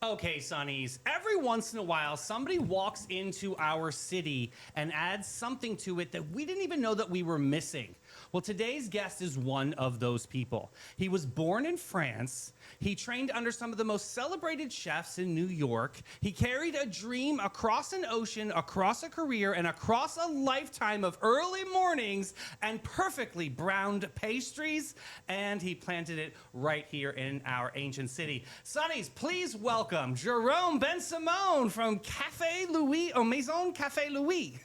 Okay, Sonnies, every once in a while, somebody walks into our city and adds something to it that we didn't even know that we were missing. Well, today's guest is one of those people. He was born in France. He trained under some of the most celebrated chefs in New York. He carried a dream across an ocean, across a career, and across a lifetime of early mornings and perfectly browned pastries, and he planted it right here in our ancient city. Sonnies, please welcome Jerome Bensimon from Cafe Louis, or Maison Cafe Louis.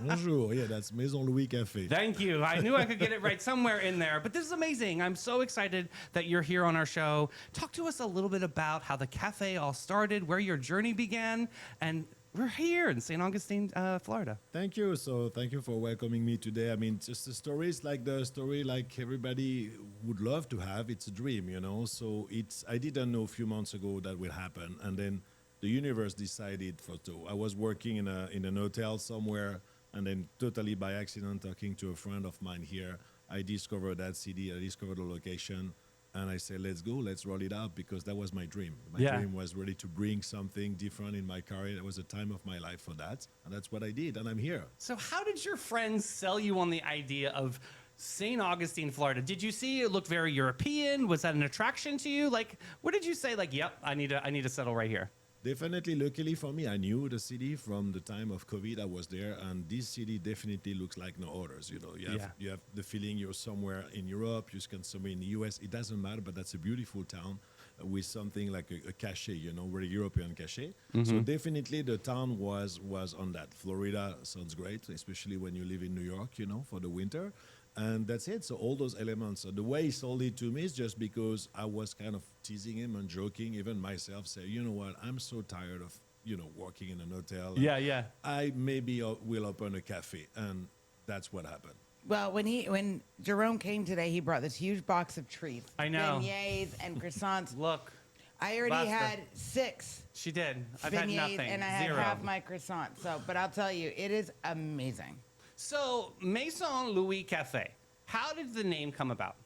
Bonjour. Yeah, that's Maison Louis Cafe. Thank you. I knew I could get it right somewhere in there. But this is amazing. I'm so excited that you're here on our show. Talk to us a little bit about how the cafe all started, where your journey began, and we're here in St. Augustine, Florida. Thank you. So thank you for welcoming me today. I mean, just the story is like the story like everybody would love to have. It's a dream, you know. So I didn't know a few months ago that will happen, and then the universe decided for two. I was working in an hotel somewhere, and then totally by accident, talking to a friend of mine here, I discovered that city. I discovered the location. And I said, let's go, let's roll it out, because that was my dream. My dream was really to bring something different in my career. It was a time of my life for that. And that's what I did, and I'm here. So how did your friends sell you on the idea of St. Augustine, Florida? Did you see it looked very European? Was that an attraction to you? Like, what did you say, like, yep, I need to settle right here? Definitely, luckily for me, I knew the city from the time of COVID. I was there, and this city definitely looks like no others. You know, you have the feeling you're somewhere in Europe, you're somewhere in the US. It doesn't matter, but that's a beautiful town with something like a cachet, you know, very European cachet. So definitely the town was on that. Florida sounds great, especially when you live in New York, you know, for the winter. And that's it. So all those elements. So the way he sold it to me is just because I was kind of teasing him and joking, even myself, say, you know what, I'm so tired of, you know, working in an hotel. Yeah. I maybe will open a cafe. And that's what happened. Well, when Jerome came today, he brought this huge box of treats. I know. Beignets and croissants. Look. I already had 6 She did. I've had beignets nothing. and I had Zero. half my croissant. So, but I'll tell you, it is amazing. So, Maison Louis Cafe, how did the name come about?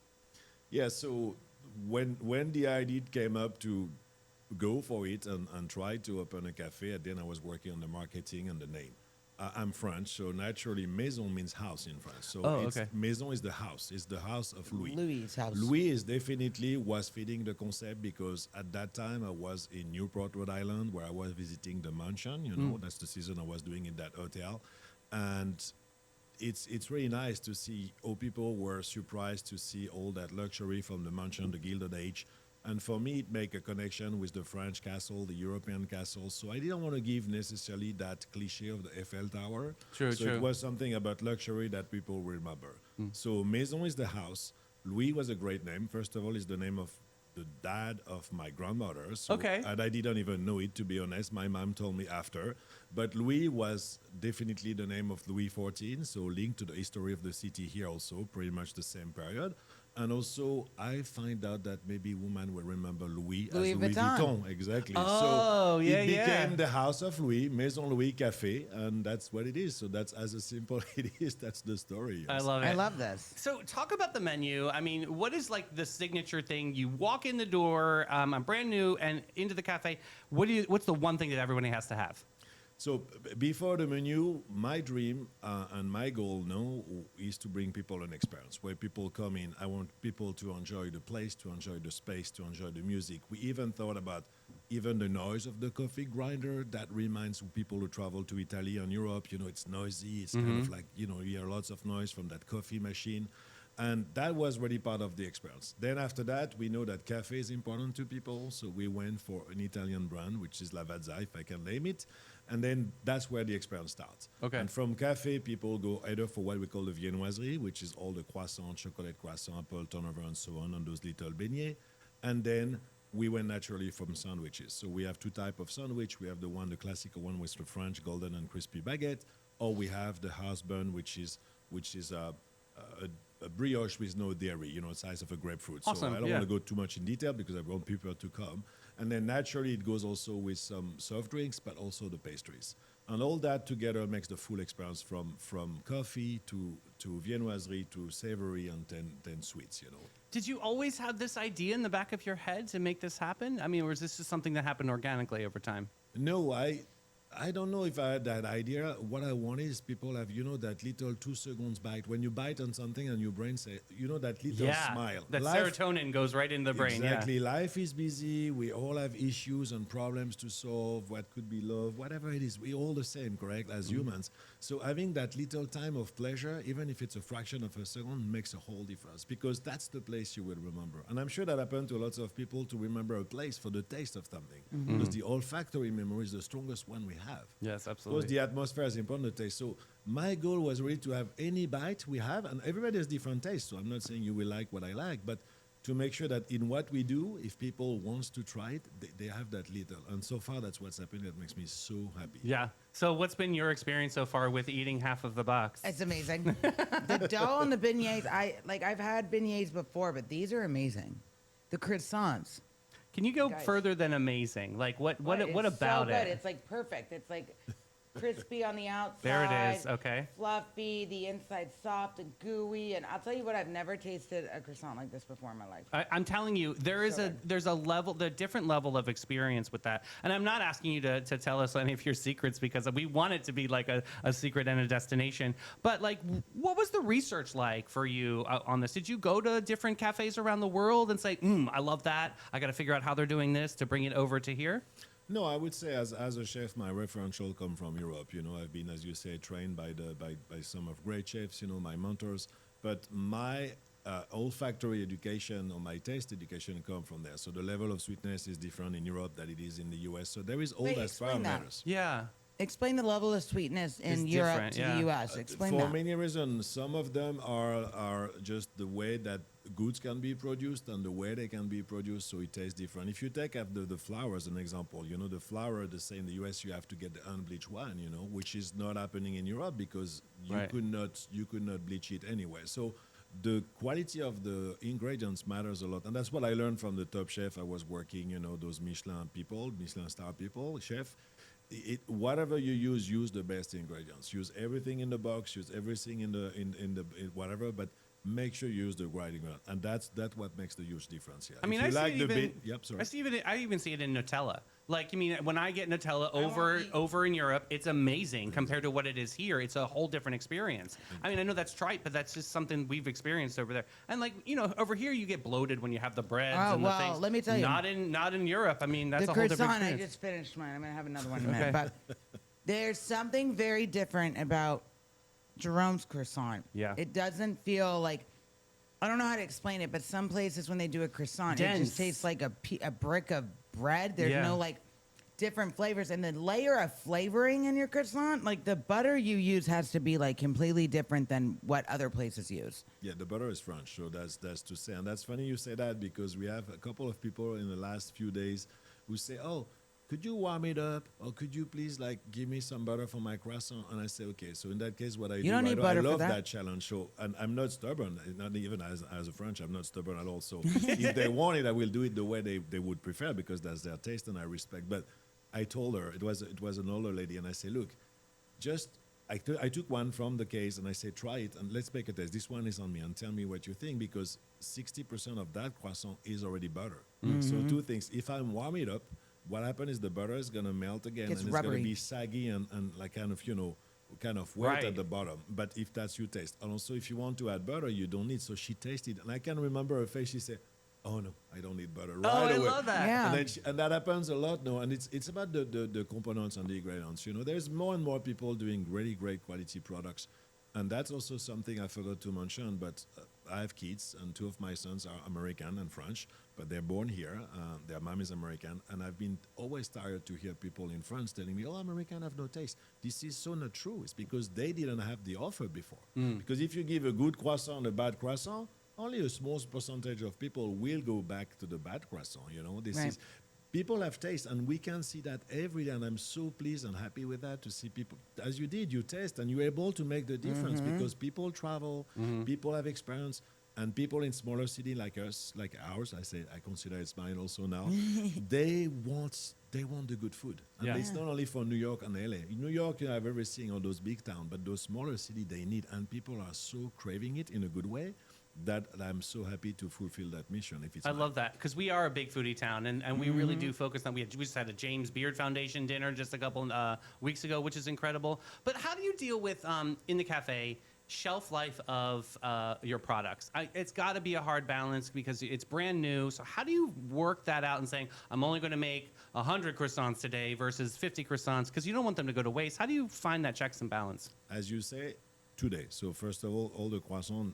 Yeah, so when the idea came up to go for it and try to open a cafe, then I was working on the marketing and the name. I'm French, so naturally Maison means house in French. So Maison is the house. It's the house of Louis. Louis' house. Louis is definitely was fitting the concept, because at that time I was in Newport, Rhode Island, where I was visiting the mansion. You know, that's the season I was doing in that hotel. And it's really nice to see how people were surprised to see all that luxury from the mansion, the Gilded Age. And for me, it make a connection with the French castle, the European castle. So I didn't want to give necessarily that cliche of the Eiffel Tower. True. It was something about luxury that people remember. So Maison is the house. Louis was a great name. First of all, it's the name of the dad of my grandmother. So, and I didn't even know it, to be honest. My mom told me after. But Louis was definitely the name of Louis XIV, so linked to the history of the city here also, pretty much the same period. And also, I find out that maybe women will remember Louis as Louis Vuitton. Exactly. Oh, so it became the house of Louis, Maison Louis Cafe, and that's what it is. So that's as simple it is. That's the story. I love it. I love this. So talk about the menu. I mean, what is like the signature thing? You walk in the door, I'm brand new, and into the cafe. What's the one thing that everybody has to have? So before the menu, my dream and my goal now is to bring people an experience where people come in. I want people to enjoy the place, to enjoy the space, to enjoy the music. We even thought about even the noise of the coffee grinder. That reminds people who travel to Italy and Europe, you know, it's noisy. It's kind of like, you know, you hear lots of noise from that coffee machine. And that was really part of the experience. Then after that, we know that cafe is important to people. So we went for an Italian brand, which is Lavazza, if I can name it. And then that's where the experience starts. Okay. And from cafe, people go either for what we call the viennoiserie, which is all the croissant, chocolate croissant, apple turnover, and so on those little beignets. And then we went naturally from sandwiches. So we have 2 types of sandwich. We have the classical one with the French golden and crispy baguette, or we have the house bun, which is a brioche with no dairy, you know, the size of a grapefruit. Awesome, So I don't want to go too much in detail because I want people to come. And then naturally it goes also with some soft drinks, but also the pastries. And all that together makes the full experience from coffee to viennoiserie to savory and then sweets, you know. Did you always have this idea in the back of your head to make this happen? I mean, or is this just something that happened organically over time? No, I don't know if I had that idea. What I want is people have, you know, that little 2 seconds bite. When you bite on something and your brain say, you know, that little smile. That serotonin goes right into the brain. Exactly. Yeah. Life is busy. We all have issues and problems to solve. What could be love, whatever it is. We all the same, correct, as humans. So having that little time of pleasure, even if it's a fraction of a second, makes a whole difference because that's the place you will remember. And I'm sure that happened to lots of people to remember a place for the taste of something because the olfactory memory is the strongest one we have. Yes, Because absolutely. the atmosphere is important to taste. So my goal was really to have any bite we have, and everybody has different tastes. So I'm not saying you will like what I like, but to make sure that in what we do, if people wants to try it, they have that little. And so far, that's what's happening. That makes me so happy. Yeah. So what's been your experience so far with eating half of the box? It's amazing. The dough and the beignets, I've had beignets before, but these are amazing. The croissants. Can you go Guys. further than amazing? Like what It's about so good. it? It's like perfect. It's like crispy on the outside. There it is. Okay. Fluffy, the inside soft and gooey. And I'll tell you what, I've never tasted a croissant like this before in my life. I'm telling you, there's a different level of experience with that. And I'm not asking you to tell us any of your secrets because we want it to be like a secret and a destination. But like, what was the research like for you on this? Did you go to different cafes around the world and say, I love that. I got to figure out how they're doing this to bring it over to here? No, I would say as a chef, my referential come from Europe. You know, I've been, as you say, trained by some of great chefs. You know, my mentors. But my olfactory education or my taste education come from there. So the level of sweetness is different in Europe than it is in the US. So there is all Wait, that explain that. parameters. Yeah. Explain the level of sweetness in It's Europe different, to yeah. the U.S. Explain For that. many reasons. Some of them are just the way that goods can be produced and the way they can be produced, so it tastes different. If you take the flour as an example, you know, the flour, the same in the US, you have to get the unbleached one, you know, which is not happening in Europe because you Right. could not bleach it anyway. So the quality of the ingredients matters a lot, and that's what I learned from the top chef. I was working, you know, those Michelin star people, chef. Whatever you use the best ingredients. Use everything in the box. Use everything in whatever, but make sure you use the right ingredient, and that's what makes the huge difference here. I mean, If you I like see it the even. yep, sorry. I even see it in Nutella. Like, I mean, when I get Nutella won't eat- over in Europe, it's amazing compared to what it is here. It's a whole different experience. I mean, I know that's trite, but that's just something we've experienced over there. And like, you know, over here you get bloated when you have the breads Oh, and the well, things. let me tell you. Not in Europe. I mean, that's The a whole different croissant, I experience. just finished mine. I'm going to have another one in a minute. But there's something very different about Jerome's croissant. Yeah. It doesn't feel like, I don't know how to explain it, but some places when they do a croissant, it Dense. just tastes like a brick of bread. There's Yeah. no like different flavors. And the layer of flavoring in your croissant, like the butter you use has to be like completely different than what other places use. Yeah, the butter is French, so that's to say. And that's funny you say that because we have a couple of people in the last few days who say, "Oh, could you warm it up, or could you please like give me some butter for my croissant?" And I say, "Okay." So in that case, what I do, don't need butter I for love that. challenge. So and I'm not stubborn, not even as a French, I'm not stubborn at all. So if they want it, I will do it the way they would prefer because that's their taste and I respect. But I told her it was an older lady, and I say, "Look, I took one from the case and I say, try it and let's make a test. This one is on me and tell me what you think because 60% of that croissant is already butter. So two things. If I warm it up, what happens is the butter is going to melt again Gets and it's going rubbery. to be saggy and like kind of, you know, kind of wet Right. at the bottom. But if that's your taste. And also if you want to add butter, you don't need. So she tasted and I can remember her face. She said, "Oh no, I don't need butter." Right Oh, I away. love that. Yeah. And that happens a lot now, and it's about the components and the ingredients. You know, there's more and more people doing really great quality products, and that's also something I forgot to mention. But I have kids, and two of my sons are American and French, but they're born here. Their mom is American, and I've been always tired to hear people in France telling me, "Oh, American have no taste." This is so not true. It's because they didn't have the offer before. Because if you give a good croissant and a bad croissant, only a small percentage of people will go back to the bad croissant. You know, this Right. is people have taste, and we can see that every day. And I'm so pleased and happy with that to see people, as you did, you taste, and you're able to make the difference because people travel, people have experience, And people in smaller city like us, like ours, I consider it's mine also now. they want the good food, and Yeah. it's not only for New York and LA. In New York, you have everything, all those big towns, but those smaller city they need, and people are so craving it in a good way that I'm so happy to fulfill that mission. If it's I mine. love that because we are a big foodie town, and we really do focus on. We just had a James Beard Foundation dinner just a couple weeks ago, which is incredible. But how do you deal with in the cafe shelf life of your products? It's got to be a hard balance because it's brand new. So how do you work that out and saying I'm only going to make 100 croissants today versus 50 croissants because you don't want them to go to waste? How do you find that checks and balance? As you say, today. So first of all the croissants,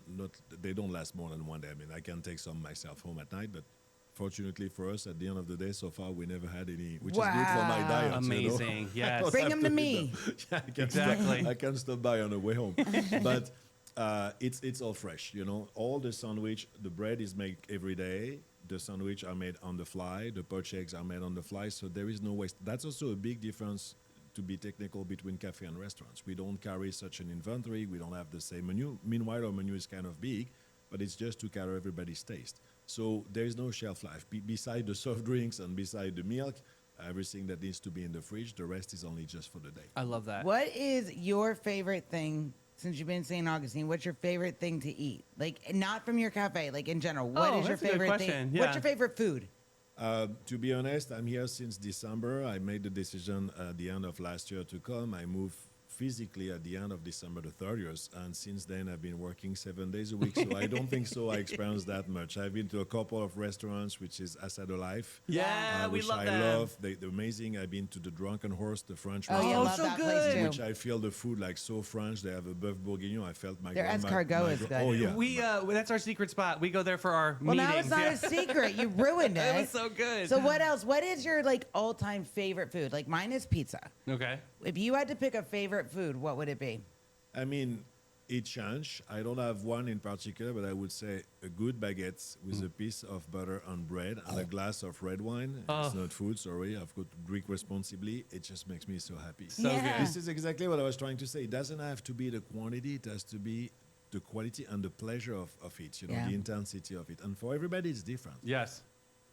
they don't last more than one day. I mean, I can take some myself home at night, but fortunately for us, at the end of the day, so far we never had any, which is good for my diet. Amazing, You know? yes. Bring them to me. Yeah, Exactly. I can stop by on the way home, but it's all fresh. You know, all the sandwich, the bread is made every day. The sandwich are made on the fly. The poached eggs are made on the fly. So there is no waste. That's also a big difference, to be technical, between cafe and restaurants. We don't carry such an inventory. We don't have the same menu. Meanwhile, our menu is kind of big, but it's just to cater everybody's taste. So there is no shelf life. Beside the soft drinks and beside the milk, everything that needs to be in the fridge, the rest is only just for the day. I love that. What is your favorite thing, since you've been in St. Augustine, what's your favorite thing to eat? Like, not from your cafe, like in general. What is your that's a good favorite question. thing? Yeah. What's your favorite food? To be honest, I'm here since December. I made the decision at the end of last year to come. I moved physically at the end of December the 30th, and since then I've been working 7 days a week, so I don't think so I experienced that much. I've been to a couple of restaurants, which is Asado Life. Yeah, we which love I them. love. They're amazing. I've been to the Drunken Horse, the French Oh, yeah, Oh, love so that good. place too. which I feel the food like so French. They have a bœuf bourguignon. I felt my Their grandma- escargot my is gra- good. Oh yeah, We that's our secret spot. We go there for our Well, meetings. now it's not yeah. a secret. You ruined it. It was so good. So what else? What is your like all-time favorite food? Like mine is pizza. Okay. If you had to pick a favorite food, what would it be? I mean, it changed. I don't have one in particular, but I would say a good baguette with a piece of butter and bread and a glass of red wine. It's not food, sorry. I've got to drink responsibly. It just makes me so happy. So Yeah. good. This is exactly what I was trying to say. It doesn't have to be the quantity. It has to be the quality and the pleasure of it, you know, Yeah. the intensity of it. And for everybody, it's different. Yes.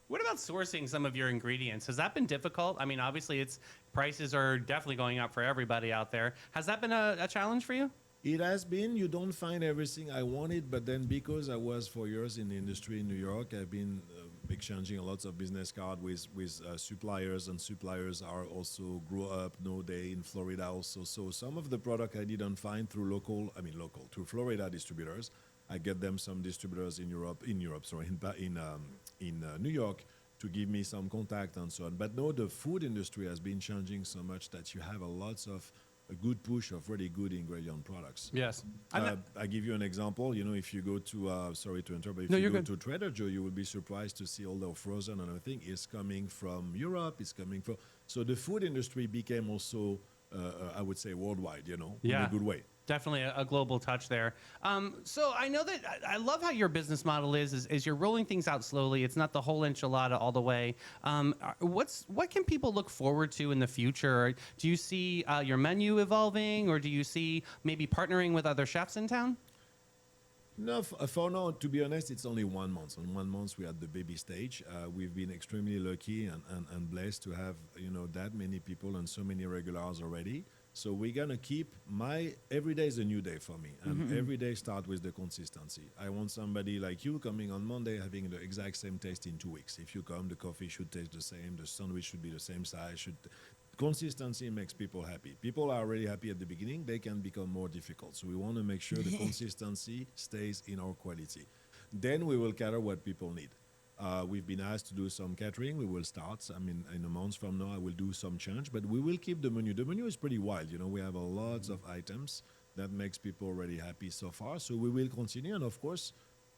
What about sourcing some of your ingredients? Has that been difficult? I mean, obviously, it's prices are definitely going up for everybody out there. Has that been a challenge for you? It has been. You don't find everything I wanted, but then because I was for years in the industry in New York, I've been exchanging lots of business cards with suppliers, and suppliers are also grew up nowadays in Florida also. So some of the product I didn't find through through Florida distributors. I get them some distributors in New York to give me some contact and so on. But no, the food industry has been changing so much that you have a lots of a good push of really good ingredient products. Yes. I give you an example. You know, if you go to, sorry to interrupt, but if No, you you're go good. to Trader Joe, you will be surprised to see all the frozen and everything is coming from Europe, is coming from. So the food industry became also, I would say, worldwide, you know, in Yeah. a good way. Definitely a global touch there. So I know that I love how your business model is you're rolling things out slowly. It's not the whole enchilada all the way. What can people look forward to in the future? Do you see your menu evolving, or do you see maybe partnering with other chefs in town? No, for now, to be honest, it's only 1 month. On 1 month, we're at the baby stage. We've been extremely lucky and blessed to have, you know, that many people and so many regulars already. So we're gonna keep every day is a new day for me, and every day start with the consistency. I want somebody like you coming on Monday having the exact same taste in 2 weeks. If you come, the coffee should taste the same, the sandwich should be the same size. Consistency makes people happy. People are already happy at the beginning; they can become more difficult. So we want to make sure the consistency stays in our quality. Then we will cater what people need. We've been asked to do some catering. We will start. I mean, in a month from now, I will do some change, but we will keep the menu. The menu is pretty wild. You know, we have a lots of items that makes people already happy so far. So we will continue, and of course,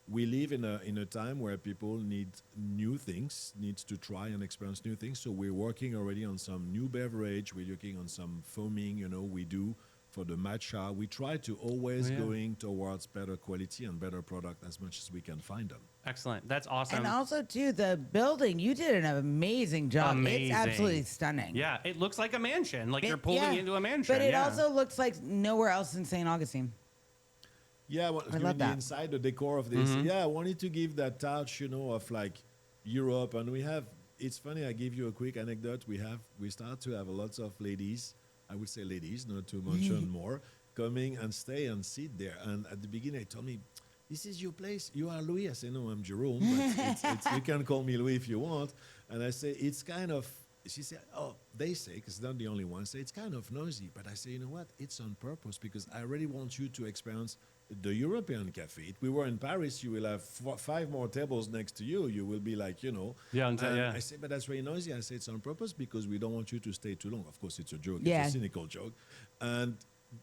we live in a time where people need new things, needs to try and experience new things. So we're working already on some new beverage. We're working on some foaming. You know, we do. For the matcha, we try to always going towards better quality and better product as much as we can find them. Excellent. That's awesome. And also, too, the building, you did an amazing job. Amazing. It's absolutely stunning. Yeah, it looks like a mansion. Like you're pulling Yeah. into a mansion. But it yeah. also looks like nowhere else in St. Augustine. Yeah, well, I doing love the that. inside, the decor of this. Yeah, I wanted to give that touch, of like Europe, and we have. It's funny. I give you a quick anecdote. We start to have lots of ladies. I would say ladies, not to mention more, coming and stay and sit there. And at the beginning, they told me, "This is your place. You are Louis." I say, "No, I'm Jerome, but you can call me Louis if you want." And I say, "It's kind of." She said, "Oh, they say, because they're not the only one, say it's kind of noisy." But I say, "You know what? It's on purpose because I really want you to experience the European cafe. If we were in Paris, you will have five more tables next to you. You will be like, Yeah, And yeah. I say, but that's very noisy. I say, it's on purpose because we don't want you to stay too long. Of course, it's a joke. Yeah. It's a cynical joke. And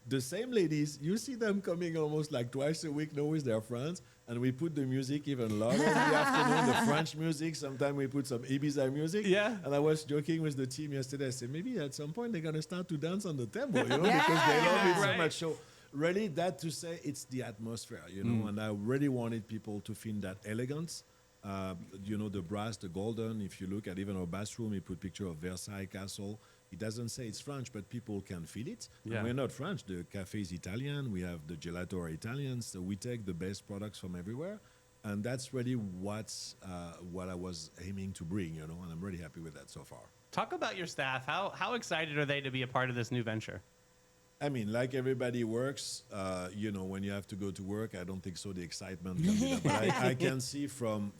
the same ladies, you see them coming almost like twice a week now with their friends. And we put the music even louder in the afternoon, the French music. Sometimes we put some Ibiza music. Yeah. And I was joking with the team yesterday. I said, maybe at some point they're going to start to dance on the table, Yeah. because they love it so Right. much. So really that to say it's the atmosphere, and I really wanted people to feel that elegance. The brass, the golden. If you look at even our bathroom, we put picture of Versailles Castle. It doesn't say it's French, but people can feel it. And Yeah. we're not French. The cafe is Italian. We have the gelato are Italian. So we take the best products from everywhere. And that's really what I was aiming to bring, and I'm really happy with that so far. Talk about your staff. How excited are they to be a part of this new venture? I mean, like everybody works, when you have to go to work, I don't think so the excitement can be there. But I can see from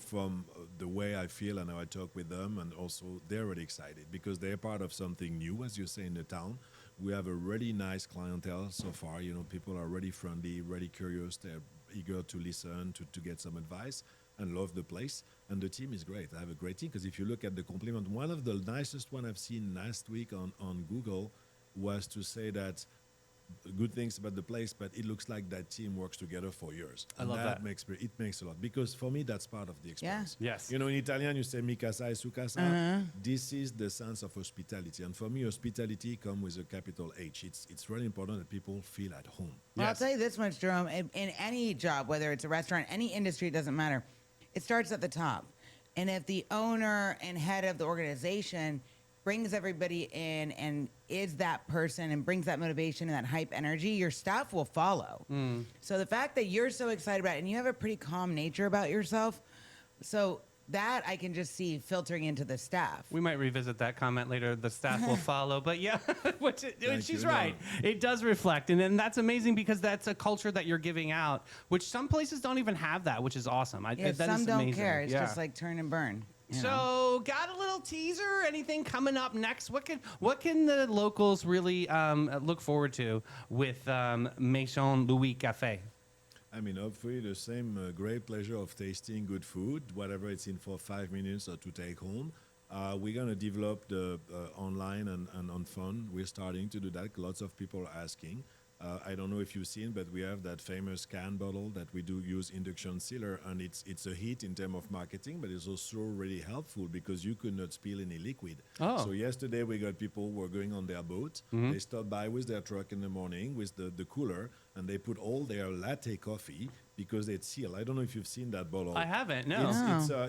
the way I feel and how I talk with them, and also they're really excited because they're part of something new, as you say, in the town. We have a really nice clientele so far. People are really friendly, really curious. They're eager to listen, to get some advice, and love the place. And the team is great. I have a great team because if you look at the compliment, one of the nicest one I've seen last week on Google was to say that good things about the place, but it looks like that team works together for years. I love that. It makes a lot because for me that's part of the experience. Yes. In Italian you say mi casa e su casa. This is the sense of hospitality, and for me hospitality comes with a capital H. It's really important that people feel at home. Well, I'll Yes. tell you this much, Jerome. In any job, whether it's a restaurant, any industry, it doesn't matter. It starts at the top. And if the owner and head of the organization brings everybody in and is that person and brings that motivation and that hype energy, your staff will follow. So the fact that you're so excited about it and you have a pretty calm nature about yourself, so that I can just see filtering into the staff. We might revisit that comment later. The staff will follow, but yeah, she's you. right. It does reflect, and then that's amazing because that's a culture that you're giving out, which some places don't even have that, which is awesome. Yeah, That some is don't amazing. care. It's Yeah. just like turn and burn. So, got a little teaser? Anything coming up next? What can the locals really look forward to with Maison Louis Cafe? I mean, hopefully the same great pleasure of tasting good food, whatever it's in for 5 minutes or to take home. We're going to develop the online and on phone. We're starting to do that. Lots of people are asking. I don't know if you've seen, but we have that famous can bottle that we do use induction sealer, and it's a hit in terms of marketing, but it's also really helpful because you could not spill any liquid. Oh. So yesterday we got people who were going on their boat. They stopped by with their truck in the morning with the cooler, and they put all their latte coffee because it's sealed. I don't know if you've seen that bottle. I haven't. No.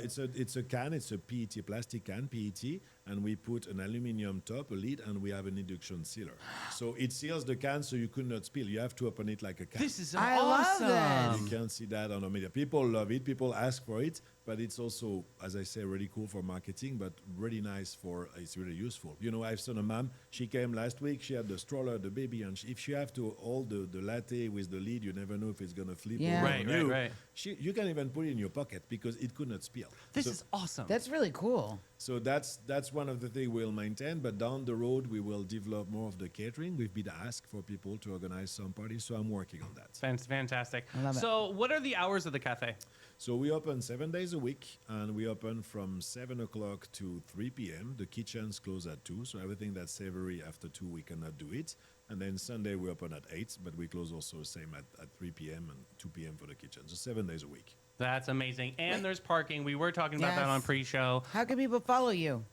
It's a can. It's a PET plastic can, PET, and we put an aluminum top, a lid, and we have an induction sealer. So it seals the can, so you could not spill. You have to open it like a can. This is I love awesome. You can see that on the media. People love it. People ask for it, but it's also, as I say, really cool for marketing, but really nice it's really useful. I've seen a mom. She came last week. She had the stroller, the baby, and if she have to hold the latte with the lid, you never know if it's gonna flip Yeah. over Right, on you. right. You can even put it in your pocket because it could not spill. This So- is awesome. That's really cool. So that's one of the things we'll maintain, but down the road we will develop more of the catering. We've been asked for people to organize some parties, so I'm working on that. Fantastic. I love it. So, what are the hours of the cafe? So we open 7 days a week, and we open from 7 o'clock to 3 p.m. The kitchens close at 2, so everything that's savory after 2 we cannot do it. And then Sunday we open at 8, but we close also same at 3 p.m. and 2 p.m. for the kitchen. So 7 days a week. That's amazing. And there's parking. We were talking about that Yes. on pre-show. How can people follow you?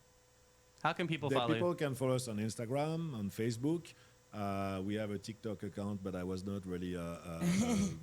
How can people The follow people you? can follow us on Instagram, on Facebook. We have a TikTok account, but I was not really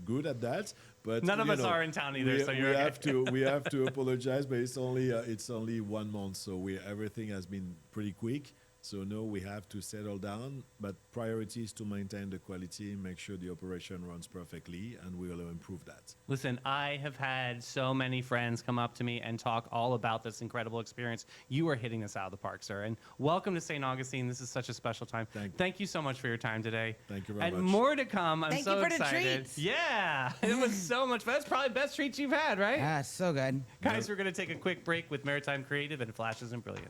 good at that. But None of you us know, are in town either, we, so we you're okay. have to apologize, but it's only 1 month, so everything has been pretty quick. So no, we have to settle down, but priority is to maintain the quality, make sure the operation runs perfectly, and we will improve that. Listen, I have had so many friends come up to me and talk all about this incredible experience. You are hitting this out of the park, sir. And welcome to St. Augustine. This is such a special time. Thank you so much for your time today. Thank you very much. And more to come. I'm Thank so you for the excited. treats. Yeah, it was so much fun. That's probably the best treats you've had, right? Ah, so good. Guys, we're going to take a quick break with Maritime Creative and Flashes and Brilliance.